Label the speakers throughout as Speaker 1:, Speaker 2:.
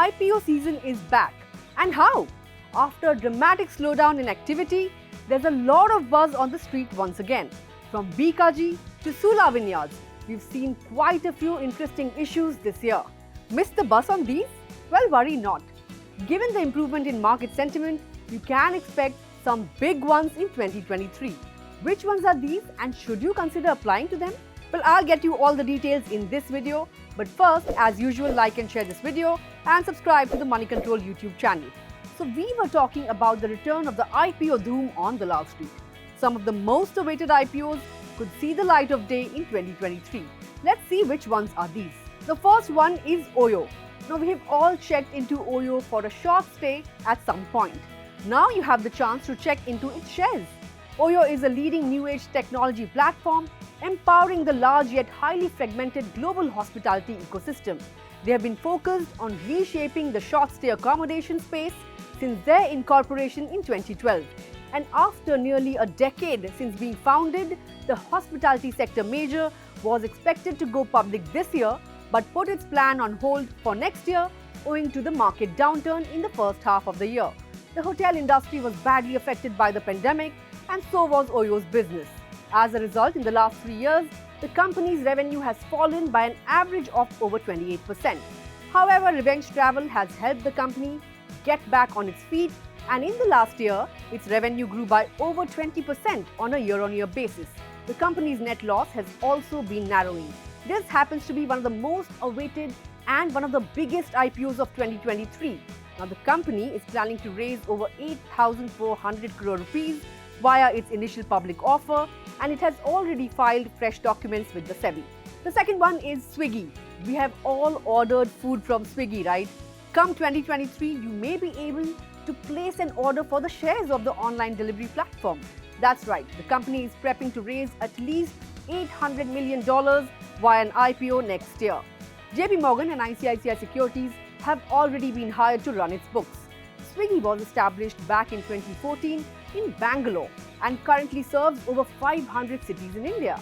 Speaker 1: IPO season is back. And how? After a dramatic slowdown in activity, there's a lot of buzz on the street once again. From Bikaji to Sula vineyards, we've seen quite a few interesting issues this year. Missed the buzz on these? Well, worry not. Given the improvement in market sentiment, you can expect some big ones in 2023. Which ones are these and should you consider applying to them? Well, I'll get you all the details in this video. But first, as usual, like and share this video and subscribe to the Moneycontrol YouTube channel. So we were talking about the return of the IPO boom on Dalal Street. Some of the most awaited IPOs could see the light of day in 2023. Let's see which ones are these. The first one is OYO. Now we have all checked into OYO for a short stay at some point. Now you have the chance to check into its shares. OYO is a leading new age technology platform empowering the large yet highly fragmented global hospitality ecosystem. They have been focused on reshaping the short stay accommodation space since their incorporation in 2012. And after nearly a decade since being founded, the hospitality sector major was expected to go public this year but put its plan on hold for next year owing to the market downturn in the first half of the year. The hotel industry was badly affected by the pandemic and so was OYO's business. As a result, in the last 3 years, the company's revenue has fallen by an average of over 28%. However, revenge travel has helped the company get back on its feet, and in the last year, its revenue grew by over 20% on a year-on-year basis. The company's net loss has also been narrowing. This happens to be one of the most awaited and one of the biggest IPOs of 2023. Now, the company is planning to raise over 8,400 crore rupees via its initial public offer, and it has already filed fresh documents with the SEBI. The second one is Swiggy. We have all ordered food from Swiggy, right? Come 2023, you may be able to place an order for the shares of the online delivery platform. That's right, the company is prepping to raise at least $800 million via an IPO next year. JP Morgan and ICICI Securities have already been hired to run its books. Swiggy was established back in 2014 in Bangalore and currently serves over 500 cities in India.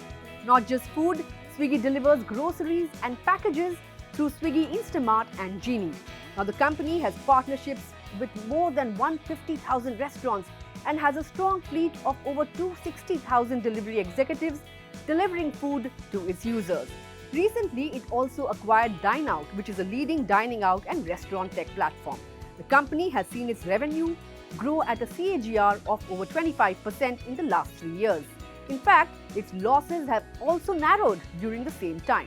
Speaker 1: Not just food, Swiggy delivers groceries and packages through Swiggy Instamart and Genie. Now the company has partnerships with more than 150,000 restaurants and has a strong fleet of over 260,000 delivery executives delivering food to its users. Recently, it also acquired DineOut, which is a leading dining out and restaurant tech platform. The company has seen its revenue grow at a CAGR of over 25% in the last 3 years. In fact, its losses have also narrowed during the same time.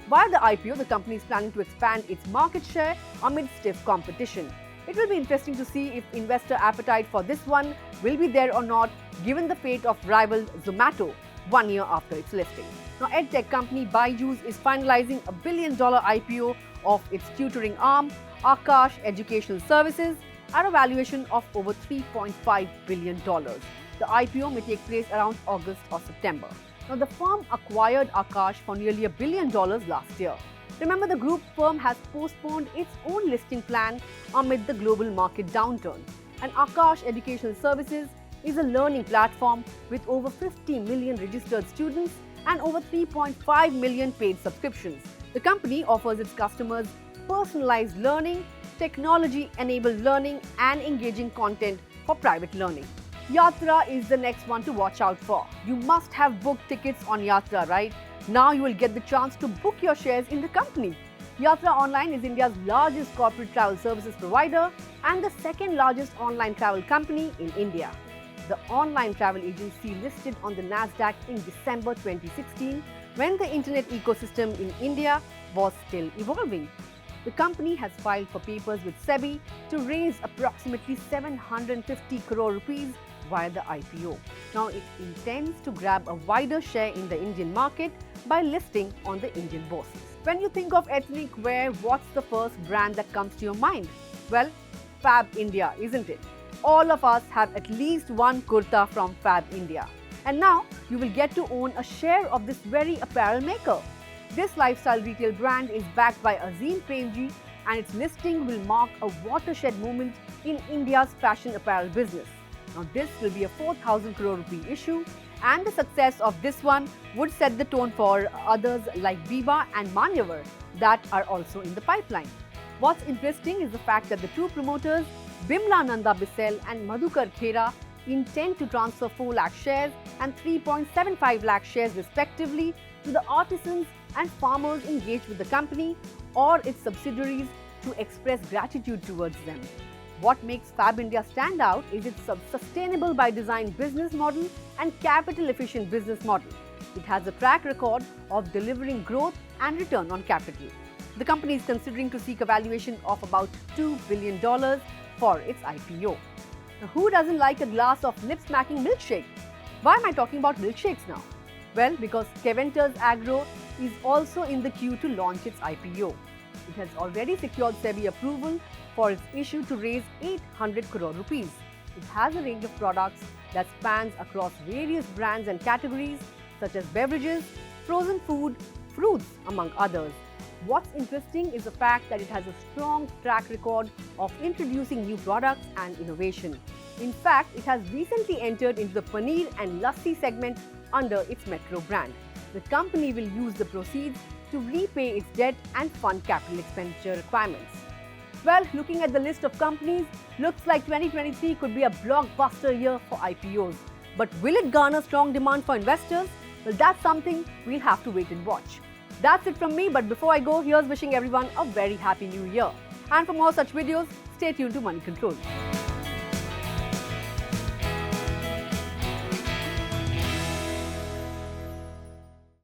Speaker 1: Via the IPO, the company is planning to expand its market share amid stiff competition. It will be interesting to see if investor appetite for this one will be there or not, given the fate of rival Zomato 1 year after its listing. Now, EdTech company Byju's is finalizing a $1 billion IPO of its tutoring arm, Akash Educational Services, at a valuation of over $3.5 billion. The IPO may take place around August or September. Now, the firm acquired Akash for nearly $1 billion last year. Remember, the group firm has postponed its own listing plan amid the global market downturn. And Akash Educational Services is a learning platform with over 50 million registered students and over 3.5 million paid subscriptions. The company offers its customers personalized learning, technology-enabled learning, and engaging content for private learning. Yatra is the next one to watch out for. You must have booked tickets on Yatra, right? Now you will get the chance to book your shares in the company. Yatra Online is India's largest corporate travel services provider and the second largest online travel company in India. The online travel agency listed on the Nasdaq in December 2016 when the internet ecosystem in India was still evolving. The company has filed for papers with SEBI to raise approximately 750 crore rupees via the IPO. Now it intends to grab a wider share in the Indian market by listing on the Indian bourses. When you think of ethnic wear, what's the first brand that comes to your mind? Well, Fabindia, isn't it? All of us have at least one kurta from Fabindia. And now you will get to own a share of this very apparel maker. This lifestyle retail brand is backed by Azim Premji, and its listing will mark a watershed moment in India's fashion apparel business. Now this will be a 4,000 crore rupee issue, and the success of this one would set the tone for others like Biba and Manyavar that are also in the pipeline. What's interesting is the fact that the two promoters, Bimla Nanda Bisel and Madhukar Khera, intend to transfer 4 lakh shares and 3.75 lakh shares respectively to the artisans and farmers engaged with the company or its subsidiaries to express gratitude towards them. What makes Fabindia stand out is its sustainable by design business model and capital efficient business model. It has a track record of delivering growth and return on capital. The company is considering to seek a valuation of about $2 billion for its IPO. Now, who doesn't like a glass of lip-smacking milkshake? Why am I talking about milkshakes now? Well, because Keventer's Agro is also in the queue to launch its IPO. It has already secured SEBI approval for its issue to raise 800 crore rupees. It has a range of products that spans across various brands and categories such as beverages, frozen food, fruits, among others. What's interesting is the fact that it has a strong track record of introducing new products and innovation. In fact, it has recently entered into the paneer and lassi segment under its Metro brand. The company will use the proceeds to repay its debt and fund capital expenditure requirements. Well, looking at the list of companies, looks like 2023 could be a blockbuster year for IPOs. But will it garner strong demand for investors? Well, that's something we'll have to wait and watch. That's it from me, but before I go, here's wishing everyone a very happy new year. And for more such videos, stay tuned to Moneycontrol.